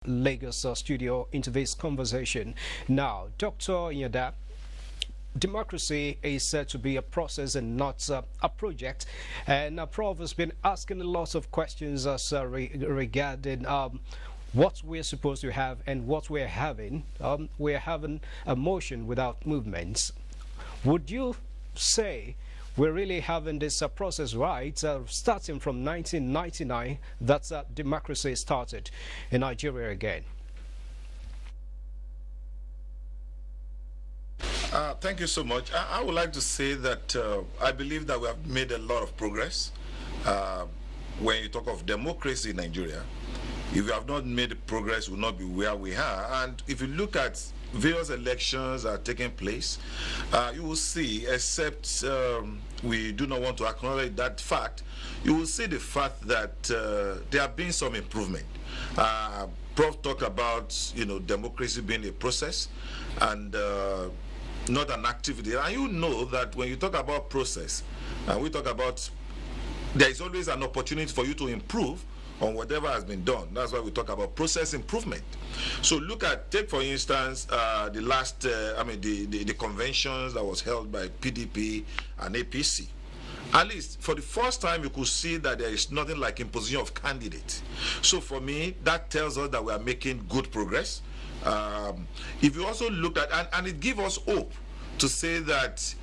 Lagos studio into this conversation. Now, Dr. Inyada, democracy is said to be a process and not a project. And Prof has been asking a lot of questions regarding what we're supposed to have and what we're having. We're having a motion without movements. Would you say we're really having this process right, starting from 1999, that democracy started in Nigeria again? Thank you so much. I would like to say that I believe that we have made a lot of progress. When you talk of democracy in Nigeria, if we have not made progress, we will not be where we are. And if you look at various elections that are taking place, you will see, except we do not want to acknowledge that fact, you will see the fact that there have been some improvement. Prof talked about, democracy being a process and not an activity. And you know that when you talk about process, and we talk about, there is always an opportunity for you to improve on whatever has been done. That's why we talk about process improvement. So take for instance the last, the conventions that was held by PDP and APC. At least for the first time, you could see that there is nothing like imposition of candidates. So for me, that tells us that we are making good progress. If you also look at, and it gives us hope to say that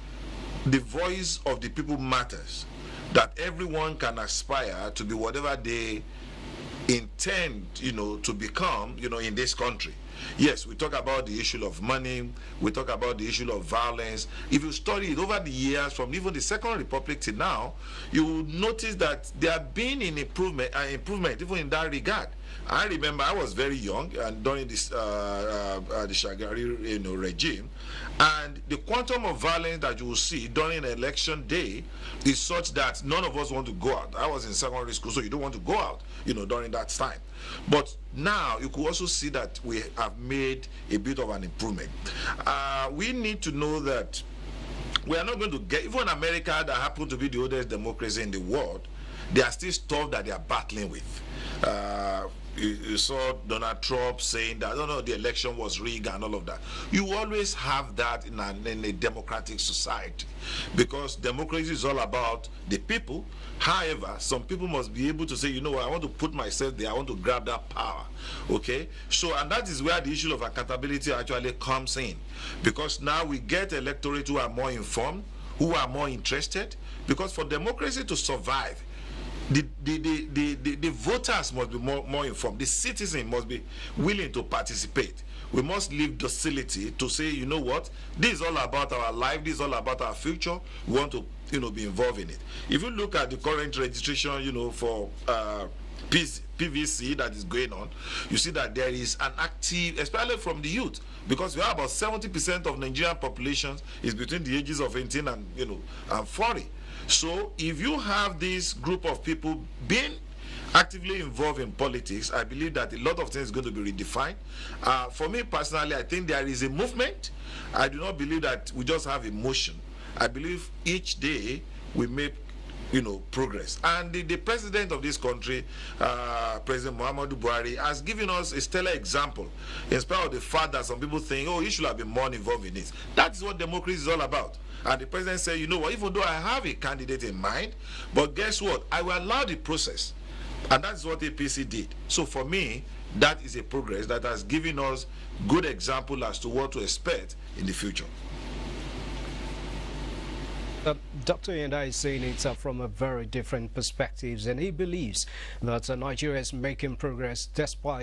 the voice of the people matters, that everyone can aspire to be whatever they intend, to become, in this country. Yes, we talk about the issue of money, we talk about the issue of violence. If you study it over the years, from even the Second Republic to now, you will notice that there have been an improvement even in that regard. I remember I was very young and during this the Shagari regime, and the quantum of violence that you will see during an election day is such that none of us want to go out. I was in secondary school, so you don't want to go out, during that time. But now you could also see that we have made a bit of an improvement. We need to know that we are not going to get, even America that happens to be the oldest democracy in the world, there are still stuff that they are battling with. You saw Donald Trump saying that, the election was rigged and all of that. You always have that in a democratic society, because democracy is all about the people. However, some people must be able to say, I want to put myself there, I want to grab that power. Okay? So, and that is where the issue of accountability actually comes in, because now we get electorate who are more informed, who are more interested, because for democracy to survive, the voters must be more informed. The citizen must be willing to participate. We must leave docility to say, this is all about our life, this is all about our future. We want to, be involved in it. If you look at the current registration, for PVC that is going on, you see that there is an active, especially from the youth, because we have about 70% of Nigerian population is between the ages of 18 and and 40. So if you have this group of people being actively involved in politics, I believe that a lot of things are going to be redefined. For me personally, I think there is a movement. I do not believe that we just have emotion. I believe each day we make progress. And the president of this country, President Muhammadu Buhari, has given us a stellar example, in spite of the fact that some people think, he should have been more involved in it. That is what democracy is all about. And the president said, even though I have a candidate in mind, but guess what? I will allow the process. And that's what APC did. So for me, that is a progress that has given us good example as to what to expect in the future. Dr. Inyada is saying it from a very different perspectives, and he believes that Nigeria is making progress despite